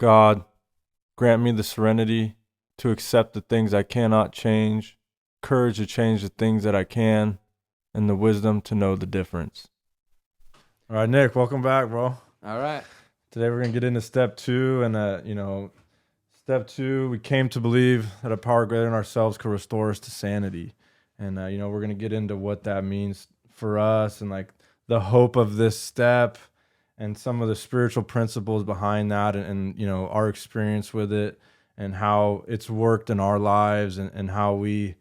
God, grant me the serenity to accept the things I cannot change, courage to change the things that I can, and the wisdom to know the difference. All right, Nick, welcome back, bro. All right. Today we're going to get into step two. And, step two, we came to believe that a power greater than ourselves could restore us to sanity. And, we're going to get into what that means for us and, like, the hope of this step and some of the spiritual principles behind that and our experience with it and how it's worked in our lives and how we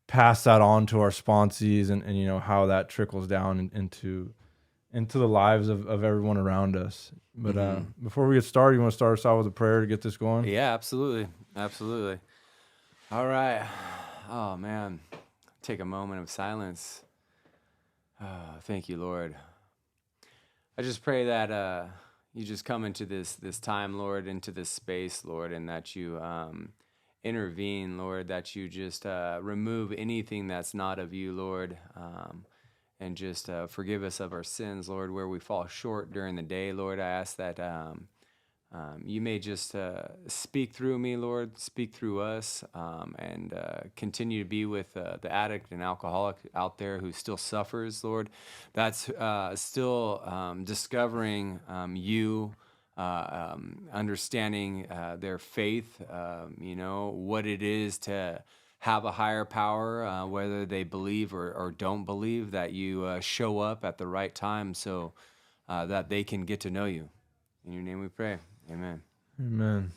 pass that on to our sponsees and how that trickles down into the lives of everyone around us. But before we get started, you want to start us out with a prayer to get this going? Yeah, absolutely. Absolutely. All right. Oh, man. Take a moment of silence. Thank you, Lord. I just pray that you just come into this time, Lord, into this space, Lord, and that you intervene, Lord, that you just remove anything that's not of you, Lord, and just forgive us of our sins, Lord, where we fall short during the day, Lord. I ask that you may just speak through me, Lord, speak through us, and continue to be with the addict and alcoholic out there who still suffers, Lord. That's still discovering you, understanding their faith, what it is to have a higher power, whether they believe or don't believe, that you show up at the right time so that they can get to know you. In your name we pray. Amen. Amen.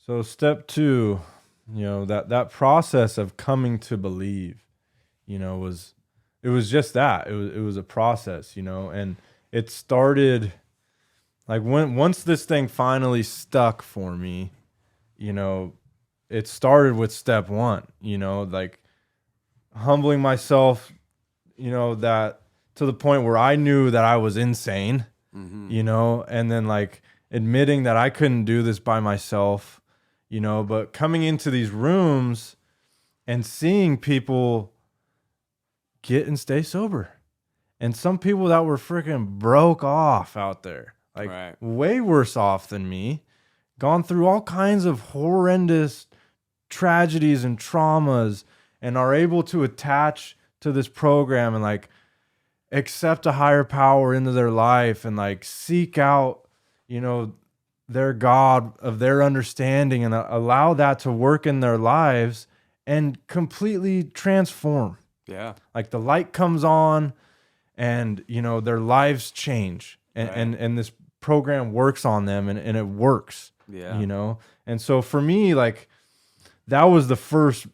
So step two, that process of coming to believe, was just that. It was a process, and it started like once this thing finally stuck for me, it started with step one, like humbling myself, that to the point where I knew that I was insane. And then like admitting that I couldn't do this by myself, but coming into these rooms and seeing people get and stay sober. And some people that were freaking broke off out there, like way worse off than me, gone through all kinds of horrendous tragedies and traumas and are able to attach to this program and like accept a higher power into their life and like seek out, their God of their understanding and allow that to work in their lives and completely transform. Yeah. Like the light comes on and, their lives change and this program works on them and it works, And so for me, like that was the first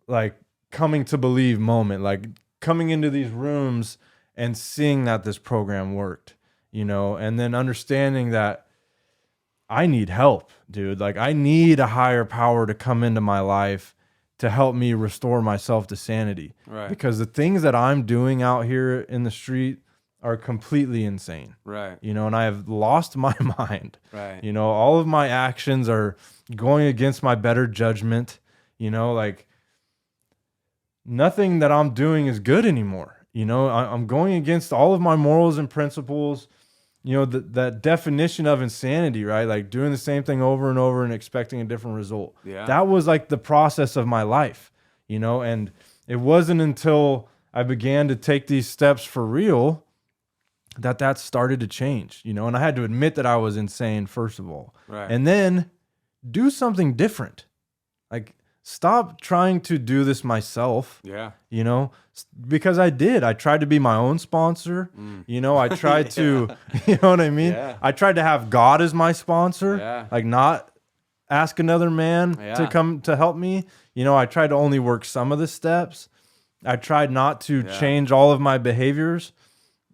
like coming to believe moment, like coming into these rooms and seeing that this program worked, and then understanding that I need help, dude. Like I need a higher power to come into my life to help me restore myself to sanity. Right. Because the things that I'm doing out here in the street are completely insane. Right. And I have lost my mind. Right. All of my actions are going against my better judgment. Like nothing that I'm doing is good anymore. I'm going against all of my morals and principles, that definition of insanity, right? Like doing the same thing over and over and expecting a different result. Yeah. That was like the process of my life, and it wasn't until I began to take these steps for real that started to change, and I had to admit that I was insane, first of all. Right. And then do something different. Like, stop trying to do this myself. Yeah. Because I did. I tried to be my own sponsor. I tried to, you know what I mean? Yeah. I tried to have God as my sponsor, like not ask another man to come to help me. I tried to only work some of the steps. I tried not to change all of my behaviors,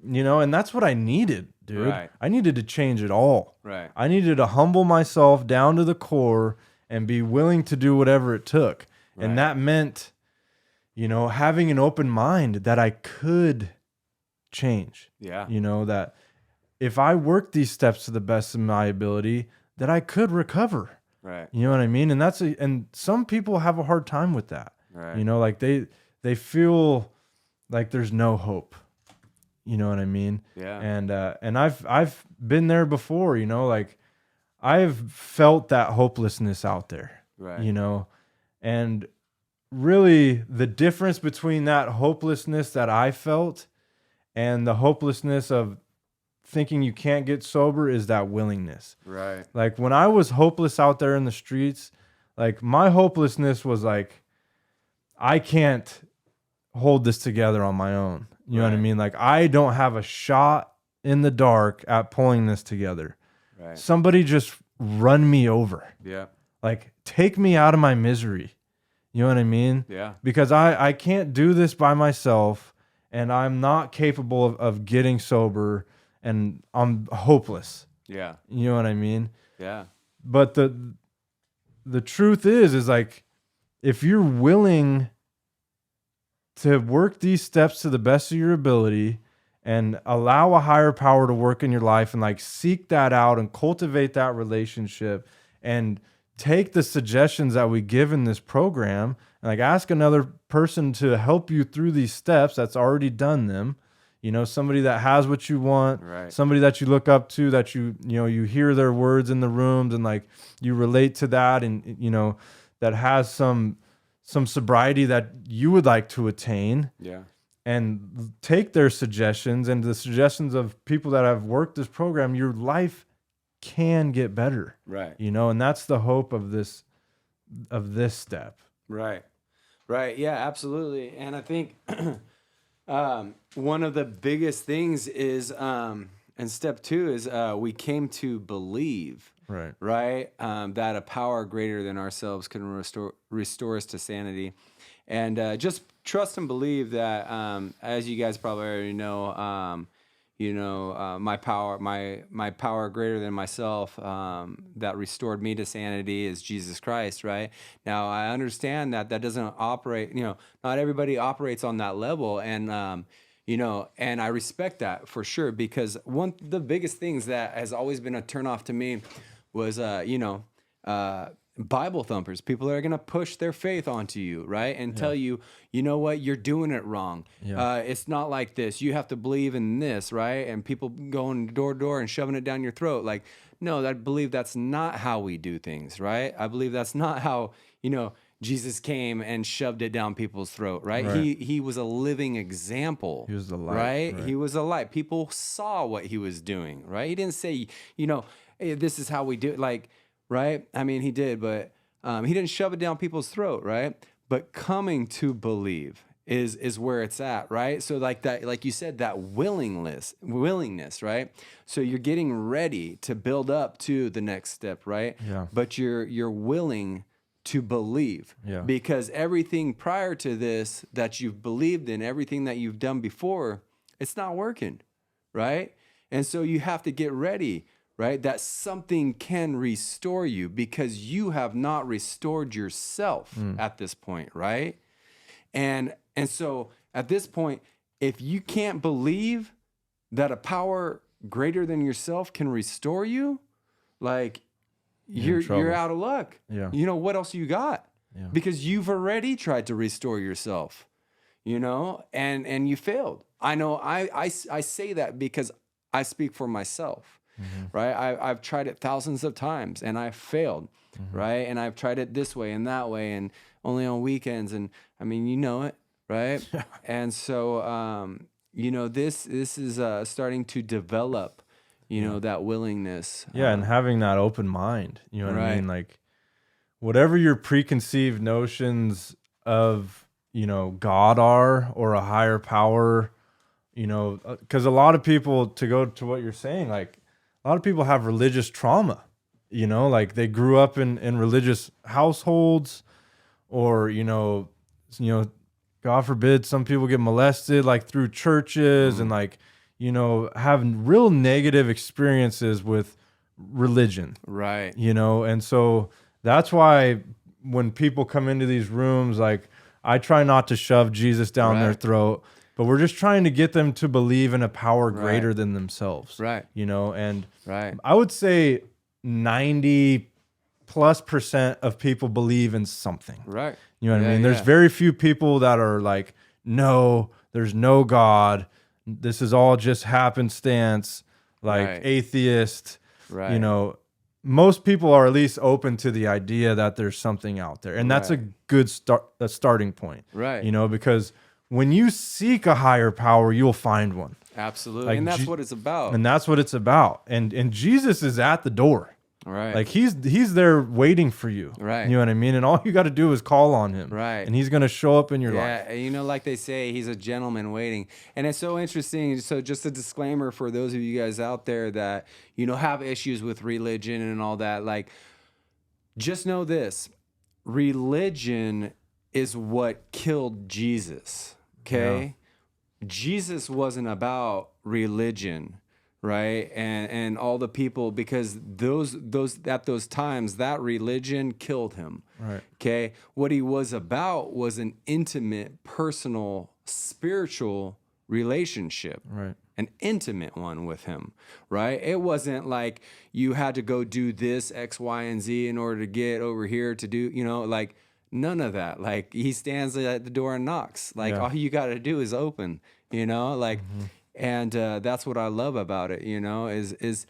and that's what I needed, dude. Right. I needed to change it all. Right. I needed to humble myself down to the core and be willing to do whatever it took. Right. And that meant, having an open mind that I could change. Yeah. That if I worked these steps to the best of my ability, that I could recover. Right. You know what I mean? And and some people have a hard time with that. Right. Like they feel like there's no hope. You know what I mean? Yeah. And I've been there before, like I've felt that hopelessness out there, Right. you know, and really the difference between that hopelessness that I felt and the hopelessness of thinking you can't get sober is that willingness. Right. Like when I was hopeless out there in the streets, like my hopelessness was like, I can't hold this together on my own. You know what I Right. mean? Like I don't have a shot in the dark at pulling this together. Right. Somebody just run me over. Yeah. Like take me out of my misery. You know what I mean? Yeah. Because I can't do this by myself and I'm not capable of getting sober and I'm hopeless. Yeah. You know what I mean? Yeah. But the truth is like if you're willing to work these steps to the best of your ability and allow a higher power to work in your life and like seek that out and cultivate that relationship and take the suggestions that we give in this program and like ask another person to help you through these steps that's already done them, you know, somebody that has what you want, Right. somebody that you look up to, that you know, you hear their words in the rooms and like you relate to that and, you know, that has some sobriety that you would like to attain, Yeah. and take their suggestions and the suggestions of people that have worked this program, your life can get better, Right. you know, and that's the hope of this step. Right. Right. Yeah, absolutely. And I think one of the biggest things is, and step 2 is we came to believe, Right. right? That a power greater than ourselves can restore us to sanity. And just trust and believe that, as you guys probably already know, my power greater than myself, that restored me to sanity is Jesus Christ, right? Now, I understand that doesn't operate, not everybody operates on that level. And, and I respect that for sure, because one of the biggest things that has always been a turnoff to me was, Bible thumpers, people that are going to push their faith onto you, right? And tell you, you know what, you're doing it wrong. Yeah. It's not like this. You have to believe in this, right? And people going door to door and shoving it down your throat. Like, no, I believe that's not how we do things, right? I believe that's not how, Jesus came and shoved it down people's throat, right? Right. He was a living example. He was the light, right? right. He was a light. People saw what he was doing, right? He didn't say, hey, this is how we do it, like, right? I mean, he did, but he didn't shove it down people's throat, right? But coming to believe is where it's at, right? So like that, like you said, that willingness, right? So you're getting ready to build up to the next step, right? Yeah. But you're willing to believe, Yeah. because everything prior to this that you've believed in, everything that you've done before, it's not working, right? And so you have to get ready, right? That something can restore you, because you have not restored yourself at this point, right? And so at this point, if you can't believe that a power greater than yourself can restore you, like you're trouble. out of luck. Yeah. What else you got? Yeah. Because you've already tried to restore yourself, and you failed. I know I say that because I speak for myself. Right? I've tried it thousands of times and I've failed, right? And I've tried it this way and that way and only on weekends. And I mean, you know it, right? And so, this is starting to develop, that willingness. Yeah, and having that open mind, you know what I Right. mean? Like whatever your preconceived notions of, God are, or a higher power, because a lot of people, to go to what you're saying, like a lot of people have religious trauma, like they grew up in religious households, or, God forbid, some people get molested like through churches and like, have real negative experiences with religion, Right. and so that's why when people come into these rooms, like I try not to shove Jesus down their Right. throat, but we're just trying to get them to believe in a power greater than themselves. Right. And Right. I would say 90+% of people believe in something. Right. You know what I Yeah, mean? There's yeah. very few people that are like, no, there's no God. This is all just happenstance, like Right. atheist, Right. most people are at least open to the idea that there's something out there. And that's a Right. good starting point. Right. You know, because when you seek a higher power, you'll find one. Absolutely. Like And that's what it's about. And that's what it's about. And Jesus is at the door. Right. Like he's there waiting for you. Right. You know what I mean? And all you got to do is call on him. Right. And he's going to show up in your life. Yeah, and like they say, he's a gentleman waiting. And it's so interesting. So just a disclaimer for those of you guys out there that, have issues with religion and all that, like, just know this. Religion is what killed Jesus, okay? Jesus wasn't about religion, right? And all the people, because those at those times, that religion killed him. Right. Okay. What he was about was an intimate, personal, spiritual relationship. Right. An intimate one with him, right? It wasn't like you had to go do this X, Y, and Z in order to get over here to do, like none of that. Like he stands at the door and knocks. Like all you got to do is open, like, and that's what I love about it, is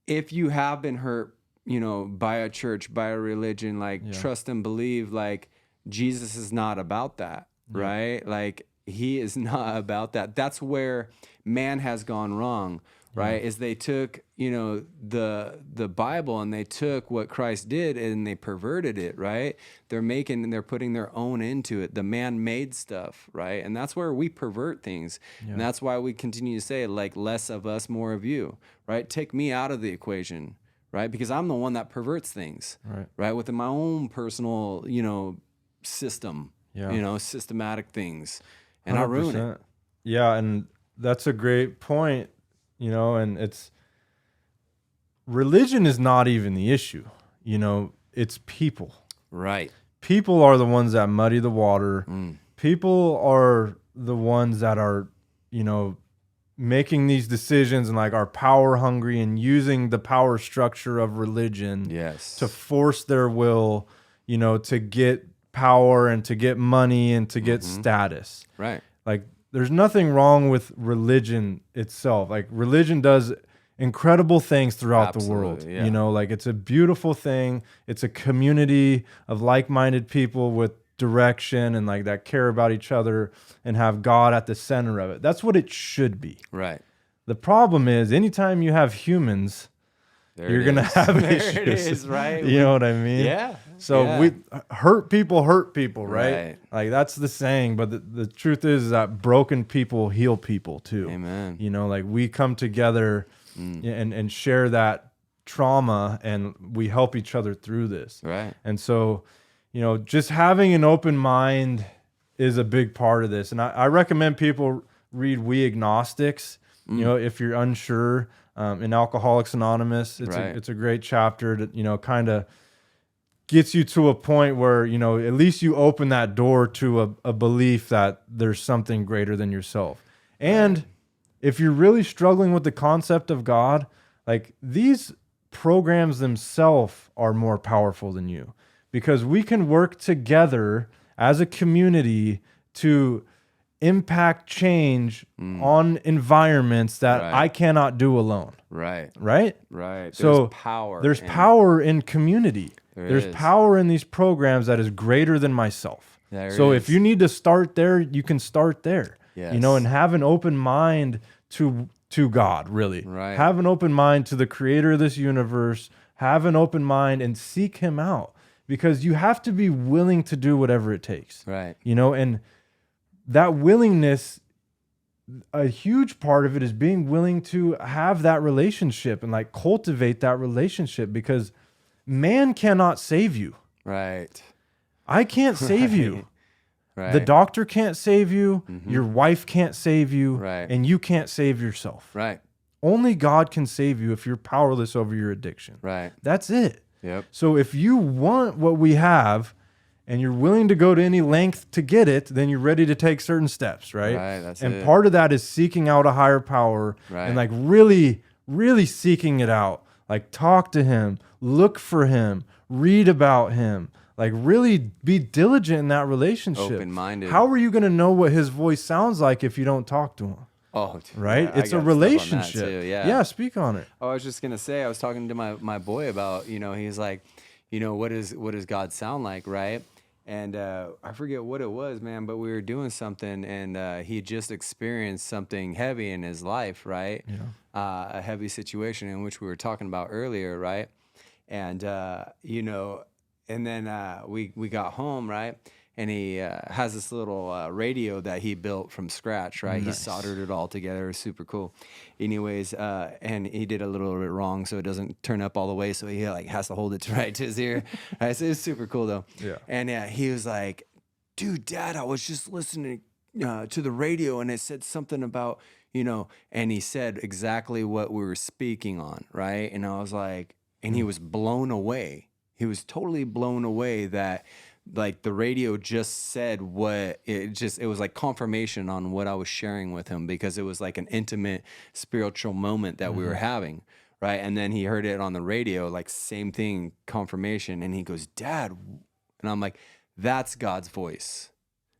if you have been hurt, by a church, by a religion, like trust and believe, like Jesus is not about that, right? Like he is not about that. That's where man has gone wrong, right? Is they took, the Bible and they took what Christ did and they perverted it, right? They're putting their own into it, the man-made stuff, right? And that's where we pervert things. And that's why we continue to say, like, less of us, more of you, right? Take me out of the equation, right? Because I'm the one that perverts things, right? Within my own personal, system, systematic things. And I ruin it. Yeah, and that's a great point, and religion is not even the issue. It's people. Right. People are the ones that muddy the water. People are the ones that are, making these decisions and like are power hungry and using the power structure of religion to force their will, to get power and to get money and to get status. Right. Like there's nothing wrong with religion itself. Like religion does incredible things throughout the world. Yeah. Like it's a beautiful thing. It's a community of like-minded people with direction and like that care about each other and have God at the center of it. That's what it should be. Right. The problem is anytime you have humans, you're going to have issues. There it is, right? You know what I mean? Yeah. So we hurt people, right? Like that's the saying, but the truth is that broken people heal people too. Amen. Like we come together and share that trauma and we help each other through this. Right. And so, just having an open mind is a big part of this. And I recommend people read We Agnostics, if you're unsure, in Alcoholics Anonymous. It's a great chapter that, kind of gets you to a point where, at least you open that door to a belief that there's something greater than yourself. And if you're really struggling with the concept of God, like these programs themselves are more powerful than you because we can work together as a community to impact change on environments that I cannot do alone. Right. Right? Right. So power. There's power in community. There's power in these programs that is greater than myself. So if you need to start there, you can start there. Yes. And have an open mind to God, really. Right. Have an open mind to the creator of this universe. Have an open mind and seek him out because you have to be willing to do whatever it takes. Right. And that willingness, a huge part of it is being willing to have that relationship and like cultivate that relationship because man cannot save you. Right. I can't save you. Right. The doctor can't save you. Your wife can't save you. Right. And you can't save yourself. Right. Only God can save you if you're powerless over your addiction. Right. That's it. Yep. So if you want what we have and you're willing to go to any length to get it, then you're ready to take certain steps, right? Right, that's and it. part of that is seeking out a higher power Right. and like really, really seeking it out. Like talk to him, look for him, read about him, like really be diligent in that relationship. Open-minded. How are you going to know what his voice sounds like if you don't talk to him? Oh, dude, right? yeah, I It's a got stuff on that relationship. too, yeah. Yeah, speak on it. Oh, I was just gonna say, I was talking to my boy about, he's like, what does God sound like, right? And I forget what it was, man, but we were doing something, and he just experienced something heavy in his life, right? Yeah. A heavy situation in which we were talking about earlier, right? And and then we got home, right? And he has this little radio that he built from scratch, right? He Nice. soldered it all together. It was super cool. Anyways, and he did a little bit wrong, so it doesn't turn up all the way. So he like has to hold it right to his ear. Right? So it's super cool though. Yeah. And he was like, "Dude, Dad, I was just listening to the radio, and it said something about and he said exactly what we were speaking on, right?" And I was like, and he was blown away. He was totally blown away that like the radio just said what it was like confirmation on what I was sharing with him, because it was like an intimate spiritual moment that we were having, right? And then he heard it on the radio, like same thing, confirmation, and he goes, "Dad," and I'm like, "That's God's voice."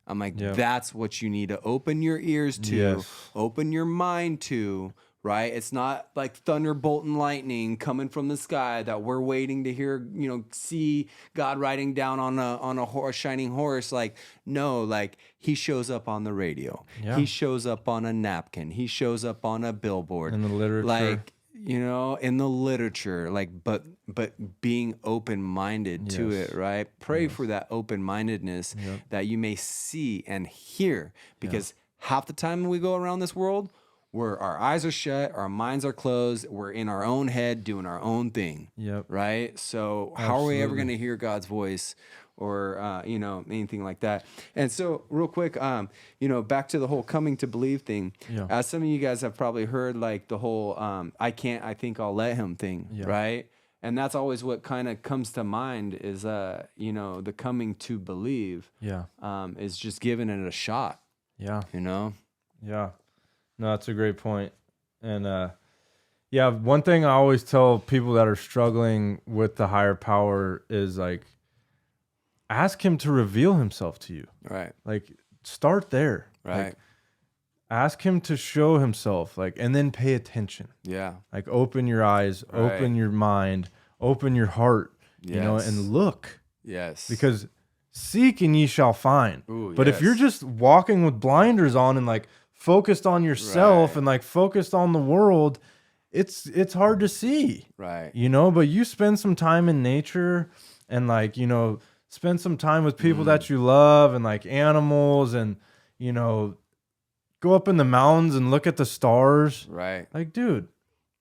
I'm like, Yep. "That's what you need to open your ears to, Yes. open your mind to." Right? It's not like thunderbolt and lightning coming from the sky that we're waiting to hear, see God riding down on a horse, shining horse. Like, no, like he shows up on the radio. Yeah. He shows up on a napkin. He shows up on a billboard. In the literature. Like, in the literature, like, but being open-minded to Yes. it, right? Pray for that open-mindedness that you may see and hear, because half the time when we go around this world, where our eyes are shut, our minds are closed, we're in our own head doing our own thing. Yep. Right? So how are we ever Absolutely. going to hear God's voice or anything like that? And so real quick, back to the whole coming to believe thing. Yeah. As some of you guys have probably heard, like the whole I think I'll let him thing, Yeah. right? And that's always what kind of comes to mind is the coming to believe Yeah. is just giving it a shot, Yeah. Yeah. No, that's a great point. And one thing I always tell people that are struggling with the higher power is like, ask him to reveal himself to you. Right. Like, start there. Right. Like, ask him to show himself, like, and then pay attention. Yeah. Like, open your eyes, Right. open your mind, open your heart, Yes. and look. Yes. Because seek and ye shall find. Ooh, But if you're yes. just walking with blinders on and like focused on yourself Right. and like focused on the world, it's hard to see. Right. But you spend some time in nature and like, spend some time with people that you love and like animals and, go up in the mountains and look at the stars. Right. Like, dude,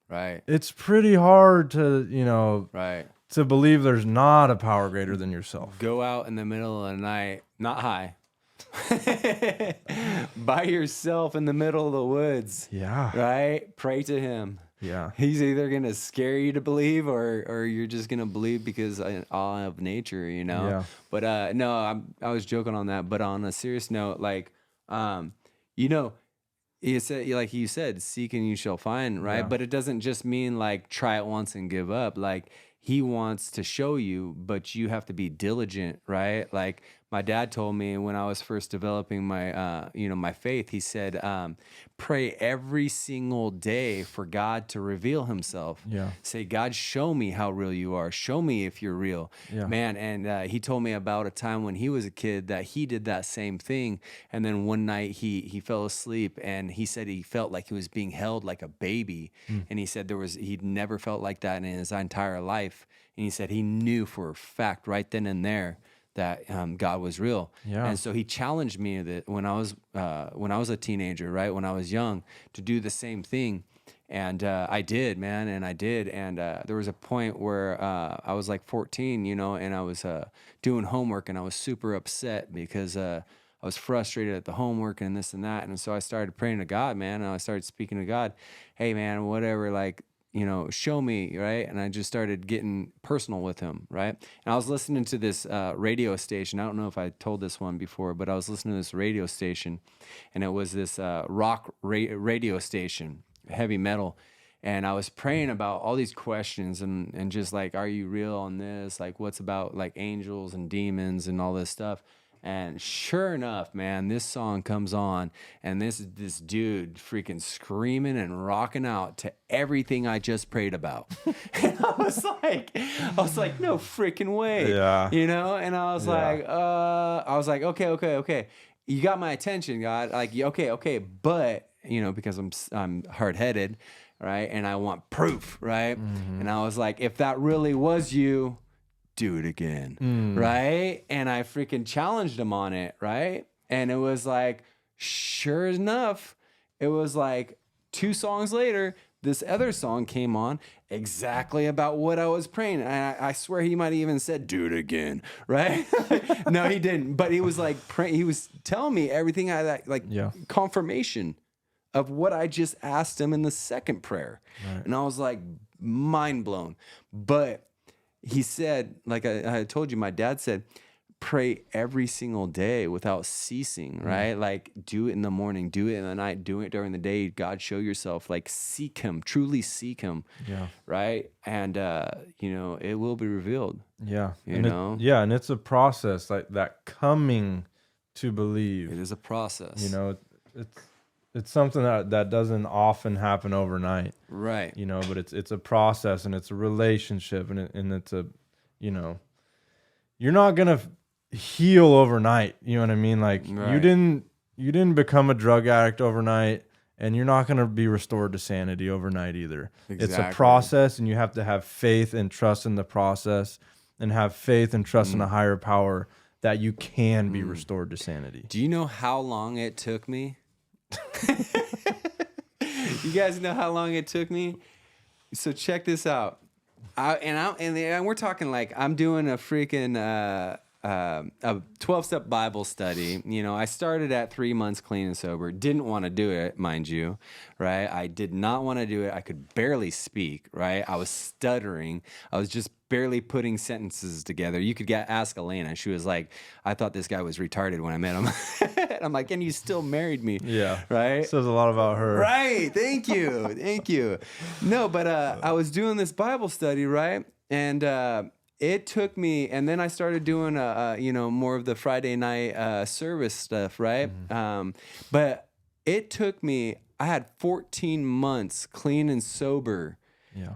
Right. it's pretty hard to, Right. to believe there's not a power greater than yourself. Go out in the middle of the night, not high, by yourself in the middle of the woods. Yeah. Right? Pray to him. Yeah. He's either gonna scare you to believe, or you're just gonna believe because awe of nature, Yeah. But no, I was joking on that. But on a serious note, like, you said, like you said, seek and you shall find, right? Yeah. But it doesn't just mean like try it once and give up. Like he wants to show you, but you have to be diligent, right? Like my dad told me when I was first developing my, my faith, he said, pray every single day for God to reveal himself. Yeah. Say, God, show me how real you are. Show me if you're real, Yeah. man. And he told me about a time when he was a kid that he did that same thing. And then one night he fell asleep and he said he felt like he was being held like a baby. And he said he'd never felt like that in his entire life. And he said he knew for a fact right then and there that God was real. Yeah. And so he challenged me that when I was a teenager, right, when I was young, to do the same thing. And I did, man, and I did. And there was a point where I was like 14, and I was doing homework, and I was super upset because I was frustrated at the homework and this and that. And so I started praying to God, man, and I started speaking to God, hey, man, whatever, like, show me, right? And I just started getting personal with him, right? And I was listening to this radio station. I don't know if I told this one before, but I was listening to this radio station, and it was this rock radio station, heavy metal. And I was praying about all these questions and just like, are you real on this? Like, what's about like angels and demons and all this stuff? And sure enough, man, this song comes on, and this dude freaking screaming and rocking out to everything I just prayed about. And I was like, no freaking way. Yeah. You know? And I was Yeah. like, okay. You got my attention, God. Like, okay. But, you know, because I'm hard-headed, right? And I want proof, right? And I was like, if that really was you, do it again, right? And I freaking challenged him on it, right? And it was like, sure enough, it was like 2 songs later, this other song came on exactly about what I was praying. And I swear he might have even said, do it again, right? No, he didn't. But he was like, he was telling me everything Yeah. confirmation of what I just asked him in the second prayer. Right. And I was like, mind blown. But he said, like I told you, my dad said, pray every single day without ceasing, right? Like, do it in the morning, do it in the night, do it during the day. God, show yourself, like, seek him, truly seek him, Yeah. right? And, you know, it will be revealed. Yeah. You know? And it's a process, like that coming to believe. It is a process. You know, it's something that doesn't often happen overnight. Right. You know, but it's a process, and it's a relationship, and it's a, you know, you're not gonna heal overnight. You know what I mean? Like Right. you didn't become a drug addict overnight, and you're not gonna be restored to sanity overnight either. It's a Exactly. process, and you have to have faith and trust in the process, and have faith and trust in a higher power that you can be restored to sanity. Do you know how long it took me? You guys know how long it took me? So check this out. And we're talking like I'm doing a freaking a 12-step Bible study. You know, I started at 3 months clean and sober. Didn't want to do it, mind you, right? I did not want to do it. I could barely speak, right? I was stuttering. I was just barely putting sentences together. You could ask Elena. She was like, I thought this guy was retarded when I met him. And I'm like, and you still married me. Yeah. Right? Says a lot about her. Right. Thank you. Thank you. No, but I was doing this Bible study, right? And it took me, and then I started doing, you know, more of the Friday night service stuff, right? But it took me, I had 14 months clean and sober Yeah.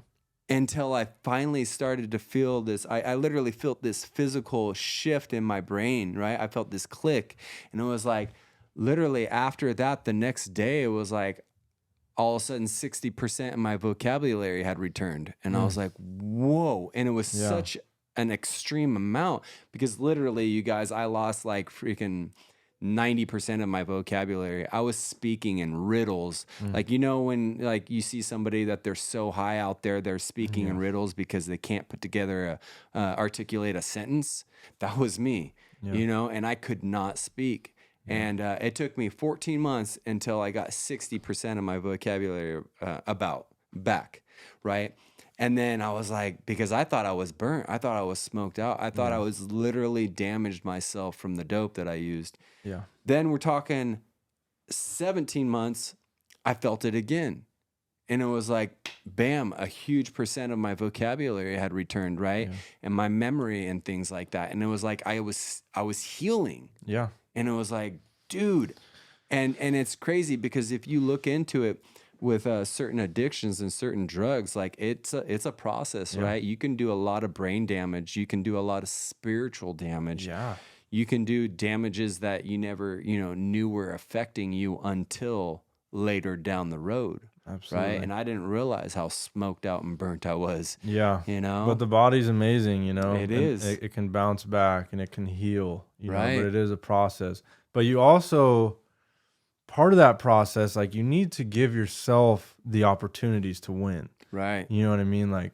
until I finally started to feel this. I literally felt this physical shift in my brain, right? I felt this click. And it was like, literally after that, the next day, it was like, all of a sudden 60% of my vocabulary had returned. And I was like, whoa. And it was Yeah. such an extreme amount because literally, you guys, I lost like freaking 90% of my vocabulary. I was speaking in riddles. Like, you know, when like you see somebody that they're so high out there, they're speaking in riddles because they can't put together articulate a sentence. That was me, you know, and I could not speak. And it took me 14 months until I got 60% of my vocabulary back, right? And then I was like, because I thought I was burnt. I thought I was smoked out. I thought I was literally damaged myself from the dope that I used. Yeah. Then we're talking 17 months, I felt it again. And it was like, bam, a huge percent of my vocabulary had returned, right? Yeah. And my memory and things like that. And it was like I was healing. Yeah. And it was like, dude. And it's crazy because if you look into it with certain addictions and certain drugs, like it's a process, right? You can do a lot of brain damage. You can do a lot of spiritual damage. Yeah. You can do damages that you never, knew were affecting you until later down the road. Absolutely. Right. And I didn't realize how smoked out and burnt I was. Yeah. You But the body's amazing, It and is. It can bounce back and it can heal, Right. but it is a process. But you also, part of that process, like you need to give yourself the opportunities to win. Right. You know what I mean? Like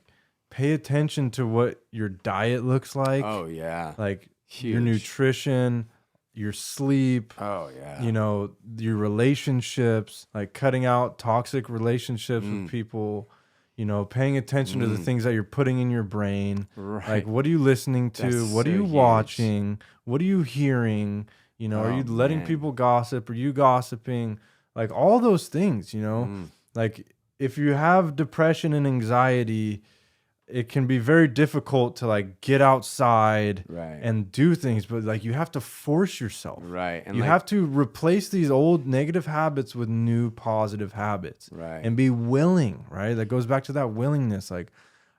pay attention to what your diet looks like. Oh, yeah. Like your Huge. nutrition, your sleep, Oh, yeah. your relationships, like cutting out toxic relationships with people, paying attention to the things that you're putting in your brain. Right. Like, what are you listening to? That's What are so you huge. watching? What are you hearing? Are Oh, you letting man. people gossip? Are you gossiping? Like all those things, like if you have depression and anxiety, it can be very difficult to like get outside Right. and do things, but like you have to force yourself. Right. And You like, have to replace these old negative habits with new positive habits. Right. And be willing, right? That goes back to that willingness. Like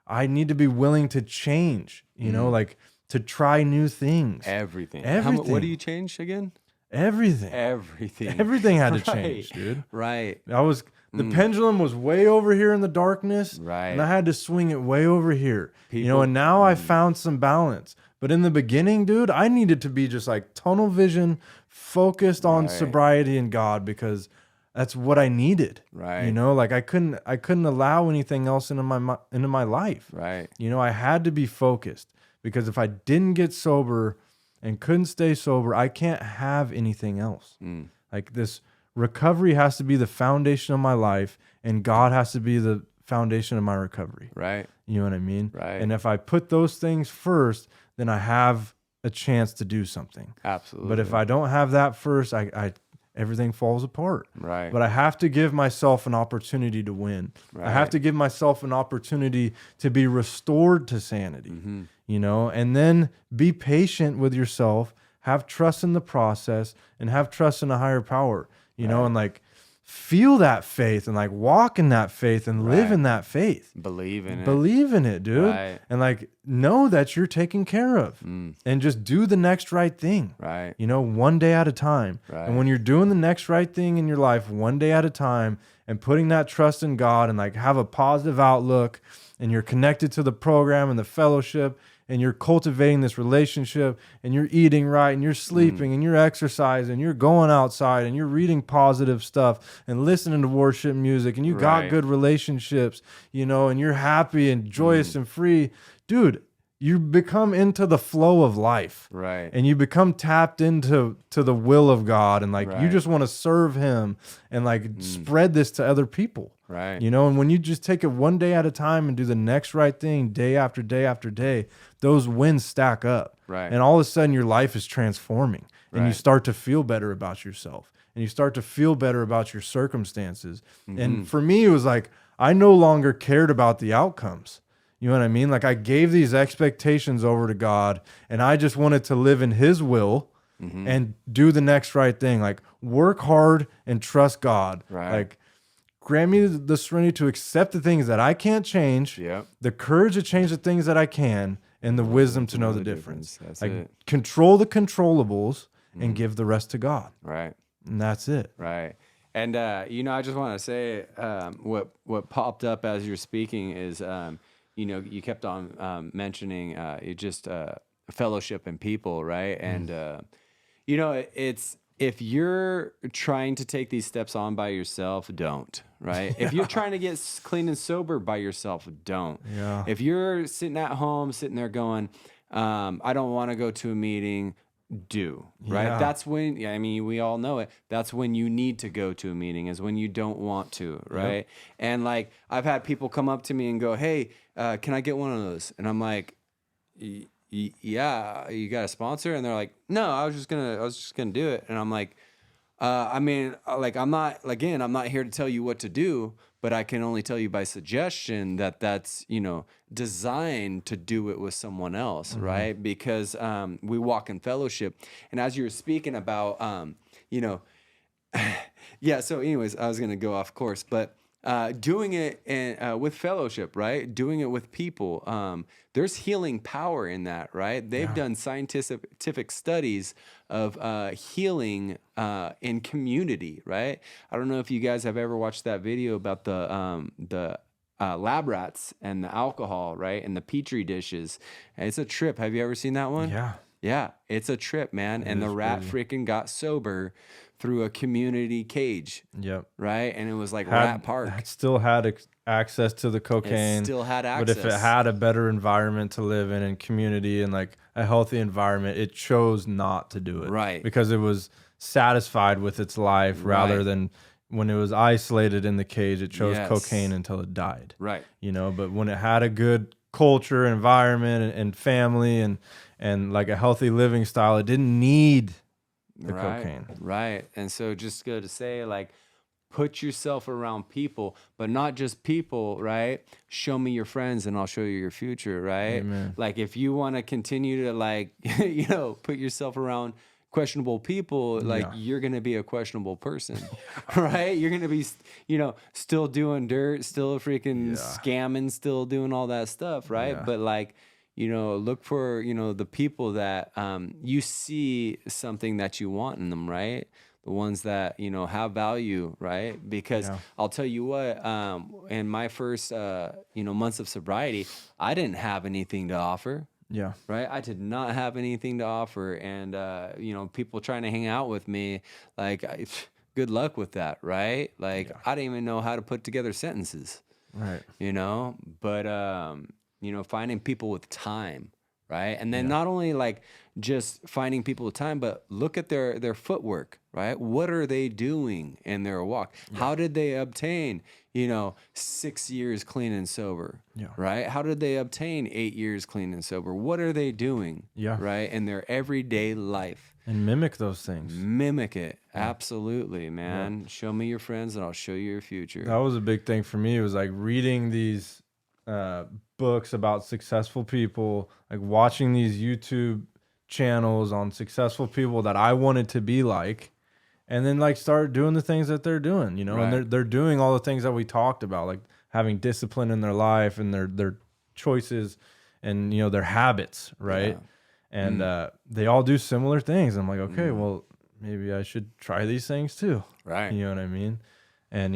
I need to be willing to change, you know, like to try new things. everything. Everything. What do you change again? Everything. Everything. Everything had to Right. change, dude. Right. The pendulum was way over here in the darkness, Right. and I had to swing it way over here. You know, People- and now I found some balance. But in the beginning, dude, I needed to be just like tunnel vision, focused on Right. sobriety and God, because that's what I needed. Right. You know, like I couldn't allow anything else into my life. Right. You know, I had to be focused, because if I didn't get sober and couldn't stay sober, I can't have anything else. Like this recovery has to be the foundation of my life, and God has to be the foundation of my recovery. Right. You know what I mean? Right. And if I put those things first, then I have a chance to do something. Absolutely. But if I don't have that first, I everything falls apart. Right. But I have to give myself an opportunity to win. I have Right. to give myself an opportunity to be restored to sanity. You know, and then be patient with yourself, have trust in the process, and have trust in a higher power. You know, and like feel that faith and like walk in that faith and live Right. in that faith. Believe in it. Believe in it, dude. Right. And like know that you're taken care of, and just do the next right thing. Right. You know, one day at a time. Right. And when you're doing the next right thing in your life, one day at a time, and putting that trust in God, and like have a positive outlook, and you're connected to the program and the fellowship, and you're cultivating this relationship, and you're eating right, and you're sleeping, and you're exercising, and you're going outside, and you're reading positive stuff and listening to worship music, and you got Right. good relationships, you know, and you're happy and joyous and free, dude, you become into the flow of life. Right. And you become tapped into the will of God, and like you Right. just want to serve him and like spread this to other people. Right. You know, and when you just take it one day at a time and do the next right thing day after day after day, those wins stack up. Right. And all of a sudden your life is transforming, and you Right. start to feel better about yourself, and you start to feel better about your circumstances. And for me, it was like I no longer cared about the outcomes. You know what I mean? Like I gave these expectations over to God, and I just wanted to live in his will and do the next right thing. Like work hard and trust God. Right. Like grant me the serenity to accept the things that I can't change, Yep. the courage to change the things that I can, and the wisdom to know the difference. That's Like it. control the controllables and give the rest to God. Right. And that's it. Right. And you know, I just want to say what popped up as you're speaking is you know, you kept on mentioning you just fellowship and people, right? And you know, it's if you're trying to take these steps on by yourself, don't, right? If you're trying to get clean and sober by yourself, don't. Yeah. If you're sitting at home, sitting there going, I don't want to go to a meeting, do, right? Yeah. That's when, yeah, I mean, we all know it. That's when you need to go to a meeting, is when you don't want to, right? And like, I've had people come up to me and go, hey, can I get one of those? And I'm like, yeah, you got a sponsor? And they're like, no, I was just gonna do it. And I'm like, I mean, like, I'm not here to tell you what to do, but I can only tell you by suggestion that that's, you know, designed to do it with someone else, right? Because we walk in fellowship. And as you were speaking about, you know, yeah, so anyways, I was going to go off course, but doing it with fellowship, right? Doing it with people. There's healing power in that, right? They've done scientific studies of healing in community, right? I don't know if you guys have ever watched that video about the lab rats and the alcohol, right? And the Petri dishes. It's a trip. Have you ever seen that one? Yeah. Yeah, it's a trip, man. And the is rat freaking got sober through a community cage, Yep. right? And it was like Rat Park. It still had access to the cocaine. It still had access. But if it had a better environment to live in and community and like a healthy environment, it chose not to do it. Right. Because it was satisfied with its life rather Right. than when it was isolated in the cage, it chose Yes. cocaine until it died. Right. You know, but when it had a good culture, environment, and family and like a healthy living style, it didn't need the right. cocaine. Right. And so just go to say, like, put yourself around people, but not just people, right? Show me your friends and I'll show you your future, right? Amen. Like if you want to continue to like, put yourself around questionable people, like Yeah. you're going to be a questionable person, right? You're going to be, still doing dirt, still freaking Yeah. scamming, still doing all that stuff, right? Yeah. But like, look for, the people that you see something that you want in them, right? The ones that, have value, right? Because Yeah. I'll tell you what, in my first, months of sobriety, I didn't have anything to offer. Yeah. Right. I did not have anything to offer. And, people trying to hang out with me, like, good luck with that. Right. Like, Yeah. I didn't even know how to put together sentences, Right. but, finding people with time. Right. And then Yeah. not only like just finding people with time, but look at their footwork. Right. What are they doing in their walk? How did they obtain, 6 years clean and sober? Yeah. Right. How did they obtain 8 years clean and sober? What are they doing? Yeah. Right. In their everyday life. And mimic those things. Mimic it. Absolutely, man. Show me your friends and I'll show you your future. That was a big thing for me. It was like reading these books about successful people, like watching these YouTube channels on successful people that I wanted to be like, and then like start doing the things that they're doing, and Right. they're doing all the things that we talked about, like having discipline in their life and their choices and their habits, right? Yeah. And they all do similar things. I'm like, okay, well, maybe I should try these things too. Right. You know what I mean? And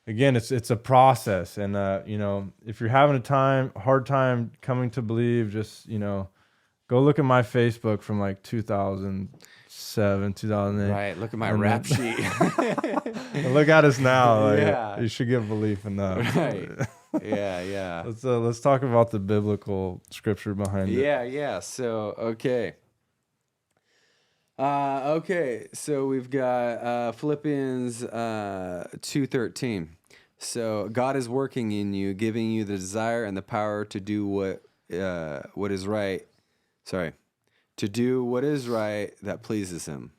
again, it's a process. And if you're having a hard time coming to believe, just go look at my Facebook from like 2007, 2008. Right. Look at my And rap then- sheet. And look at us now. Like, Yeah. you should get belief in that. Right. Yeah. Let's talk about the biblical scripture behind it. Yeah. So, okay. So we've got Philippians 2:13. So God is working in you, giving you the desire and the power to do what is right. To do what is right that pleases Him.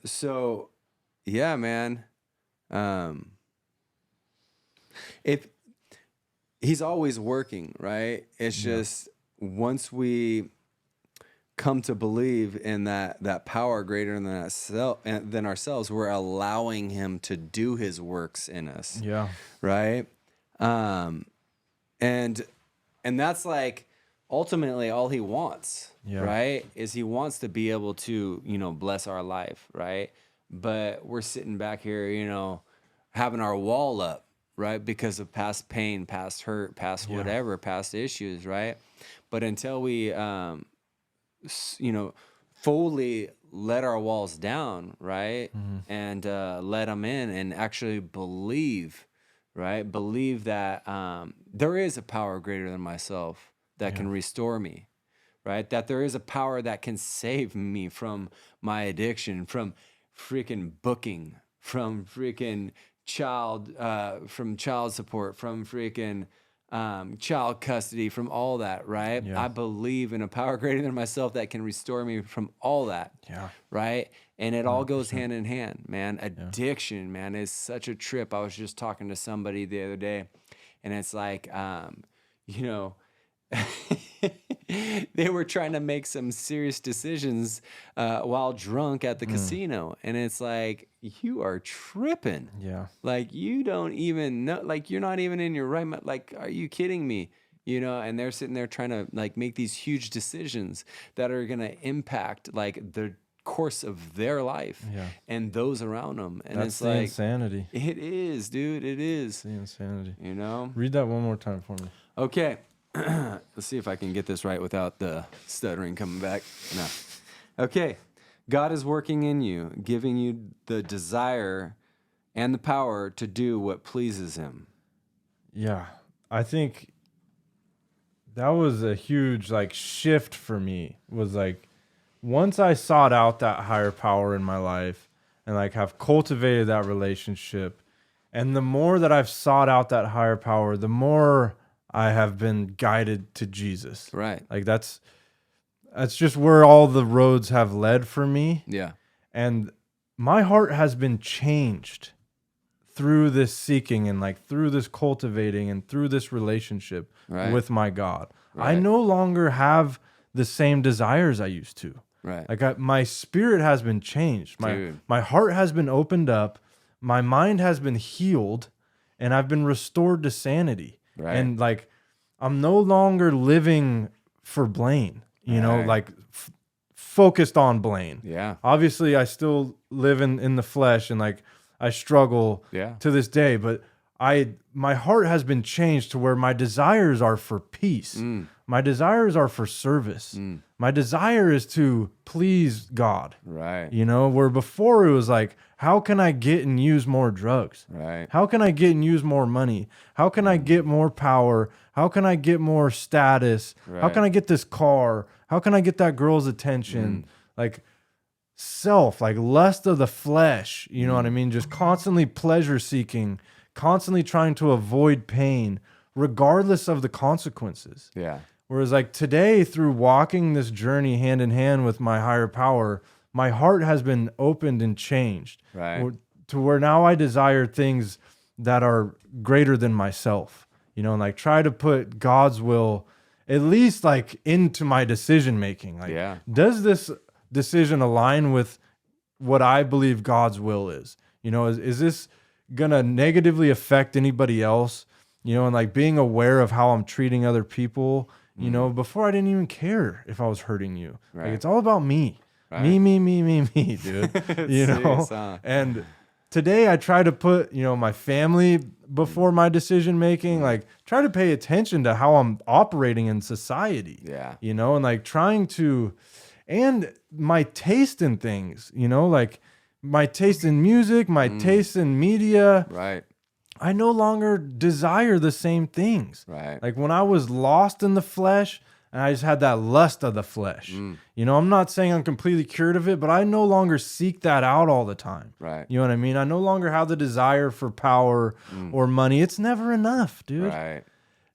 So, yeah, man. If He's always working, right? It's just once we come to believe in that power greater than ourselves, we're allowing Him to do His works in us. Yeah. Right. And that's like ultimately all He wants. Yeah. Right. Is He wants to be able to, bless our life. Right. But we're sitting back here, having our wall up. Right. Because of past pain, past hurt, past whatever, past issues. Right. But until we, fully let our walls down, right? And let them in and actually believe, right? Believe that there is a power greater than myself that can restore me, right? That there is a power that can save me from my addiction, from freaking booking, from freaking child support, from freaking child custody, from all that, right? Yeah. I believe in a power greater than myself that can restore me from all that. Yeah. Right. And it all goes hand in hand, man. Addiction, man, is such a trip. I was just talking to somebody the other day, and it's like, they were trying to make some serious decisions while drunk at the casino. And it's like, you are tripping. Yeah. Like, you don't even know, like, you're not even in your right mind. Like, are you kidding me? And they're sitting there trying to like make these huge decisions that are going to impact like the course of their life and those around them. And That's it's the like, insanity. it is, dude. It is, The insanity. you Read that one more time for me. Okay. Let's see if I can get this right without the stuttering coming back. No. Okay. God is working in you, giving you the desire and the power to do what pleases Him. Yeah. I think that was a huge like shift for me. Was like once I sought out that higher power in my life and like have cultivated that relationship, and the more that I've sought out that higher power, the more I have been guided to Jesus. Right. Like that's just where all the roads have led for me. Yeah. And my heart has been changed through this seeking and like through this cultivating and through this relationship Right. with my God. I Right. no longer have the same desires I used to. Right. Like my spirit has been changed. Dude. My heart has been opened up. My mind has been healed, and I've been restored to sanity. Right. And like I'm no longer living for Blaine, you know, Right. like focused on Blaine. Yeah. Obviously, I still live in the flesh and like I struggle Yeah. to this day, but my heart has been changed to where my desires are for peace. My desires are for service. My desire is to please God. Right. You know, where before it was like, how can I get and use more drugs? Right. How can I get and use more money? How can I get more power? How can I get more status? How Right. can I get this car? How can I get that girl's attention? Like self, like lust of the flesh, you know what I mean? Just constantly pleasure seeking, constantly trying to avoid pain, regardless of the consequences. Yeah. Whereas like today, through walking this journey hand in hand with my higher power, my heart has been opened and changed Right. to where now I desire things that are greater than myself, you know, and like try to put God's will at least like into my decision making. Like, Yeah. does this decision align with what I believe God's will is? You know, is this gonna negatively affect anybody else? You know, and like being aware of how I'm treating other people. You know, before I didn't even care if I was hurting you. Like Right. it's all about me. Right. Me, dude. You know? Serious, huh? And today I try to put, you know, my family before my decision making, like try to pay attention to how I'm operating in society. Yeah. You know, and like trying to and my taste in things, you know, like my taste in music, my taste in media. Right. I no longer desire the same things. Right. Like when I was lost in the flesh and I just had that lust of the flesh, you know, I'm not saying I'm completely cured of it, but I no longer seek that out all the time. Right. You know what I mean? I no longer have the desire for power or money. It's never enough, dude. Right.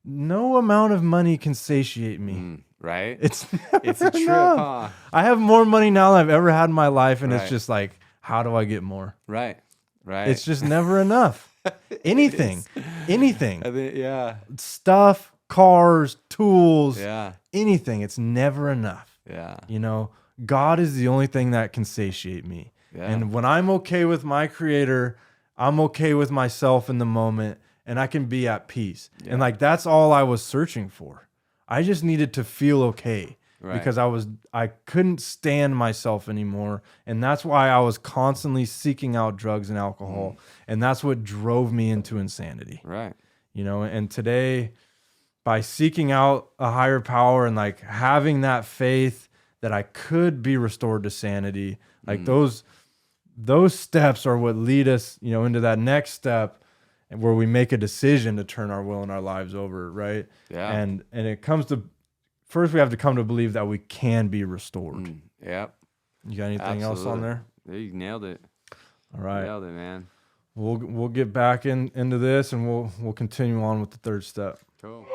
No amount of money can satiate me. Right. It's never It's a trip, enough. huh? I have more money now than I've ever had in my life, and Right. it's just like, how do I get more? Right. Right. It's just never enough. Anything. I think, yeah. Stuff, cars, tools, Yeah. anything. It's never enough. Yeah. You know, God is the only thing that can satiate me. Yeah. And when I'm okay with my creator, I'm okay with myself in the moment and I can be at peace. Yeah. And like, that's all I was searching for. I just needed to feel okay Right. because I couldn't stand myself anymore. And that's why I was constantly seeking out drugs and alcohol. And that's what drove me into insanity. Right. You know, and today by seeking out a higher power and like having that faith that I could be restored to sanity, like those steps are what lead us, you know, into that next step and where we make a decision to turn our will and our lives over, right? Yeah. And it comes to first we have to come to believe that we can be restored. Yep. You got anything else on there? Yeah, you nailed it. All right. Nailed it, man. We'll get back into this and we'll continue on with the third step. Cool.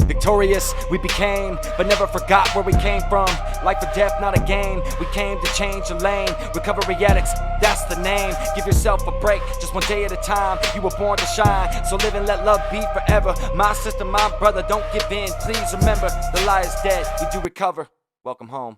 Victorious we became, but never forgot where we came from. Life or death, not a game. We came to change the lane. Recovery addicts, that's the name. Give yourself a break, just one day at a time. You were born to shine, so live and let love be forever. My sister, my brother, don't give in. Please remember, the lie is dead. We do recover. Welcome home.